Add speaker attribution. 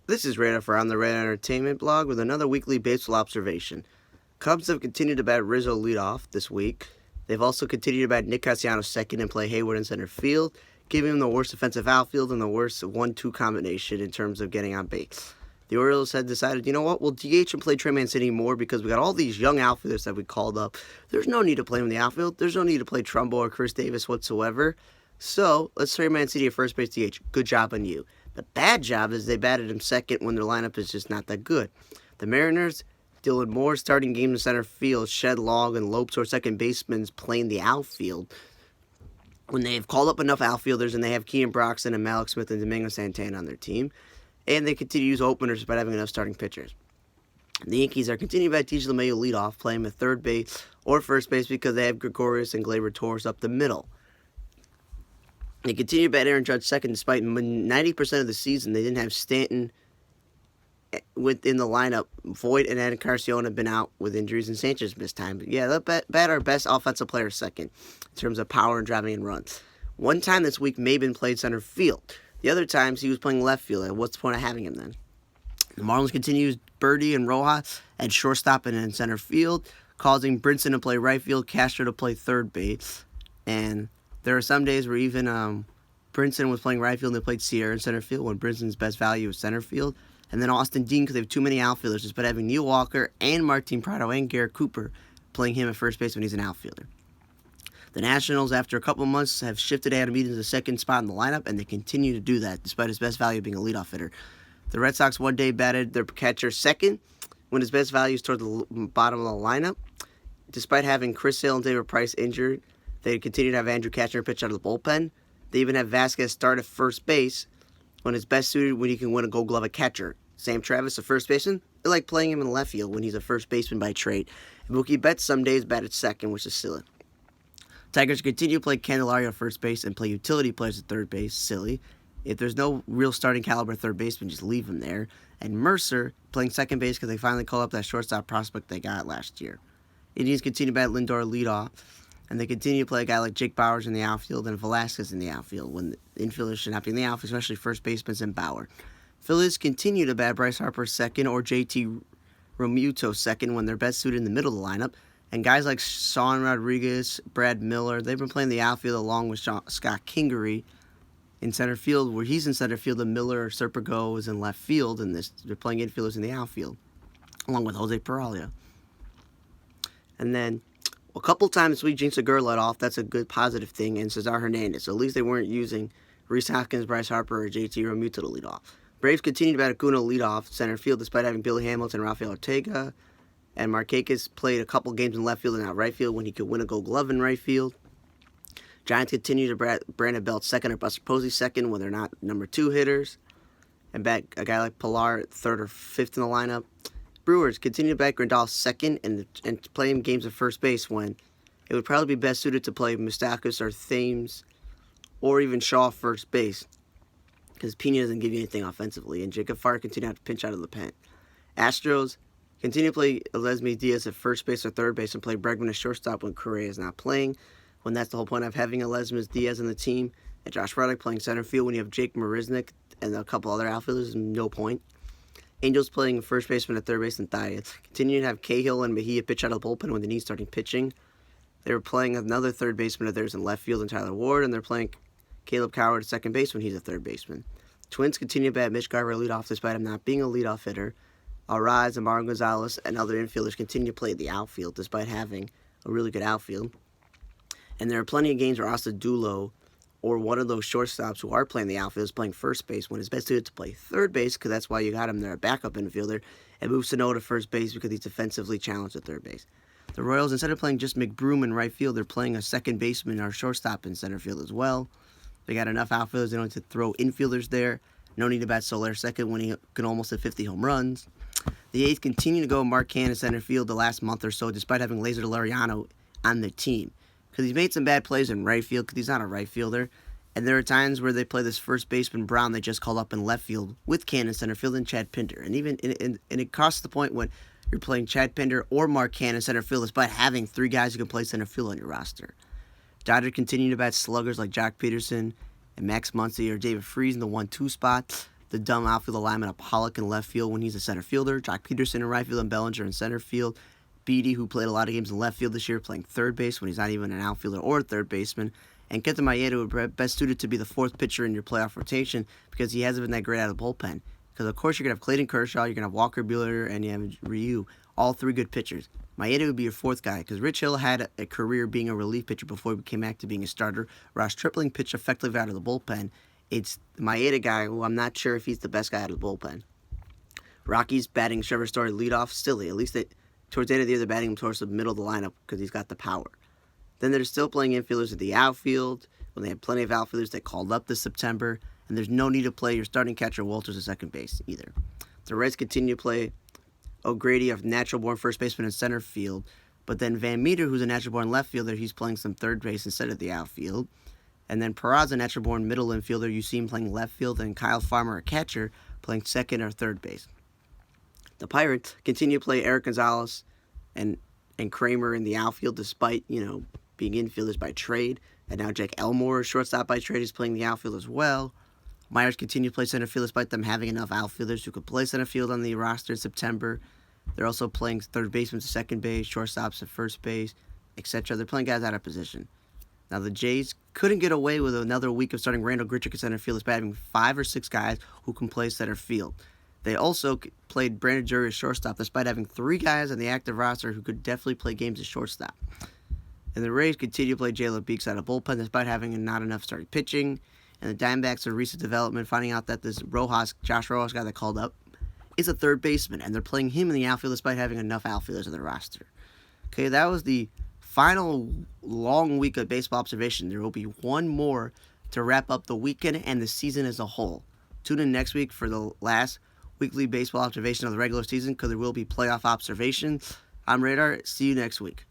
Speaker 1: This is Radar for On the Radar Entertainment blog with another weekly baseball observation. Cubs have continued to bat Rizzo leadoff this week. They've also continued to bat Nick Castellanos second and play Hayward in center field, giving him the worst defensive outfield and the worst 1-2 combination in terms of getting on base. The Orioles had decided, you know what, we'll DH and play Trey Mancini more because we got all these young outfielders that we called up. There's no need to play him in the outfield. There's no need to play Trumbo or Chris Davis whatsoever. So let's Trey Mancini at first base DH. Good job on you. The bad job is they batted him second when their lineup is just not that good. The Mariners, Dylan Moore starting games in center field, Shed Long and Lopes or second basemen playing the outfield. When they've called up enough outfielders and they have Kean Broxton and Malik Smith and Domingo Santana on their team, and they continue to use openers despite having enough starting pitchers. The Yankees are continuing to bat DJ LeMahieu leadoff, playing him at third base or first base because they have Gregorius and Gleyber Torres up the middle. They continue to bat Aaron Judge second despite 90% of the season they didn't have Stanton within the lineup. Voit and Encarnacion have been out with injuries and Sanchez missed time. But yeah, they'll bat our best offensive player second in terms of power and driving and runs. One time this week, Maben played center field. The other times he was playing left field. And what's the point of having him then? The Marlins continue to use Birdie and Rojas at shortstop and in center field, causing Brinson to play right field, Castro to play third base, and there are some days where even Brinson was playing right field and they played Sierra in center field when Brinson's best value is center field. And then Austin Dean, because they have too many outfielders, despite having Neil Walker and Martin Prado and Garrett Cooper playing him at first base when he's an outfielder. The Nationals, after a couple months, have shifted Adam Eaton to the second spot in the lineup, and they continue to do that despite his best value being a leadoff hitter. The Red Sox one day batted their catcher second when his best value is toward the bottom of the lineup. Despite having Chris Sale and David Price injured, they continue to have Andrew Kachner pitch out of the bullpen. They even have Vasquez start at first base when it's best suited when he can win a Gold Glove at catcher. Sam Travis, a first baseman, they like playing him in left field when he's a first baseman by trade. And Mookie Betts some days batted second, which is silly. Tigers continue to play Candelario at first base and play utility players at third base. Silly. If there's no real starting caliber third baseman, just leave him there. And Mercer playing second base because they finally called up that shortstop prospect they got last year. Indians continue to bat Lindor leadoff. And they continue to play a guy like Jake Bauers in the outfield and Velasquez in the outfield when the infielders should not be in the outfield, especially first basemen and Bauer. Phillies continue to bat Bryce Harper second or JT Realmuto second when they're best suited in the middle of the lineup. And guys like Sean Rodriguez, Brad Miller, they've been playing the outfield along with Scott Kingery in center field, where he's in center field and Miller or Serpigo is in left field, and they're playing infielders in the outfield, along with Jose Peralta. And then a couple times this week, Jinx Segura let off. That's a good positive thing. And Cesar Hernandez. So at least they weren't using Rhys Hoskins, Bryce Harper, or JT Realmuto to lead off. Braves continue to bat Acuna lead off center field despite having Billy Hamilton, Rafael Ortega. And Markakis played a couple games in left field and out right field when he could win a Gold Glove in right field. Giants continue to bat Brandon Belt second or Buster Posey second when they're not number 2 hitters. And bat a guy like Pilar at third or fifth in the lineup. Brewers continue to bat Grandal second and play him games at first base when it would probably be best suited to play Moustakas or Thames or even Shaw first base because Pena doesn't give you anything offensively, and Jacob Farr continue to have to pinch out of the pen. Astros continue to play Lesmy Diaz at first base or third base and play Bregman at shortstop when Correa is not playing, when that's the whole point of having Lesmy Diaz on the team, and Josh Reddick playing center field when you have Jake Marisnick and a couple other outfielders, no point. Angels playing first baseman at third base and Thias. Continue to have Cahill and Mejia pitch out of the bullpen when they need starting pitching. They were playing another third baseman of theirs in left field and Tyler Ward, and they're playing Caleb Coward at second base when he's a third baseman. Twins continue to bat Mitch Garver leadoff despite him not being a leadoff hitter. Alraz and Mario Gonzalez and other infielders continue to play the outfield despite having a really good outfield. And there are plenty of games where Astadulo or one of those shortstops who are playing the outfield is playing first base when it's best suited to play third base because that's why you got him there, a backup infielder, and move Sano to first base because he's defensively challenged at third base. The Royals, instead of playing just McBroom in right field, they're playing a second baseman or shortstop in center field as well. They got enough outfielders. They don't need to throw infielders there. No need to bat Soler second when he can almost hit 50 home runs. The A's continue to go Mark Canha in center field the last month or so despite having Laser Laureano on the team. Because he's made some bad plays in right field because he's not a right fielder. And there are times where they play this first baseman Brown they just called up in left field with Canha in center field and Chad Pinder. And even and it crosses the point when you're playing Chad Pinder or Mark Canha in center field despite having 3 guys who can play center field on your roster. Dodgers continue to bat sluggers like Jock Peterson and Max Muncy or David Freese in the 1-2 spot. the dumb outfield alignment of Pollock in left field when he's a center fielder, Jock Peterson in right field, and Bellinger in center field. Beatty, who played a lot of games in left field this year, playing third base when he's not even an outfielder or a third baseman. And Kenta Maeda would be best suited to be the fourth pitcher in your playoff rotation because he hasn't been that great out of the bullpen. Because, of course, you're going to have Clayton Kershaw, you're going to have Walker Buehler, and you have Ryu, all three good pitchers. Maeda would be your fourth guy because Rich Hill had a career being a relief pitcher before he came back to being a starter. Ross Stripling pitched effectively out of the bullpen. It's the Maeda guy who I'm not sure if he's the best guy out of the bullpen. Rockies batting Trevor Story leadoff, still, at least towards the end of the year, they're batting him towards the middle of the lineup because he's got the power. Then they're still playing infielders at the outfield when they have plenty of outfielders they called up this September, and there's no need to play your starting catcher Walters at second base either. The Reds continue to play O'Grady, a natural-born first baseman in center field, but then Van Meter, who's a natural-born left fielder, he's playing some third base instead of the outfield. And then Peraza, a natural-born middle infielder, you see him playing left field, and Kyle Farmer, a catcher, playing second or third base. The Pirates continue to play Eric Gonzalez and Kramer in the outfield despite, being infielders by trade. And now Jake Elmore, shortstop by trade, is playing the outfield as well. Myers continue to play center field despite them having enough outfielders who could play center field on the roster in September. They're also playing third baseman to second base, shortstops at first base, etc. They're playing guys out of position. Now the Jays couldn't get away with another week of starting Randall Grichuk at center field despite having 5 or 6 guys who can play center field. They also played Brandon Drury as shortstop despite having 3 guys on the active roster who could definitely play games as shortstop. And the Rays continue to play Jalen Beeks out of bullpen despite having not enough starting pitching. And the Diamondbacks are recent development, finding out that this Josh Rojas guy they called up, is a third baseman, and they're playing him in the outfield despite having enough outfielders on their roster. Okay, that was the final long week of baseball observation. There will be one more to wrap up the weekend and the season as a whole. Tune in next week for the last weekly baseball observation of the regular season because there will be playoff observations. I'm Radar. See you next week.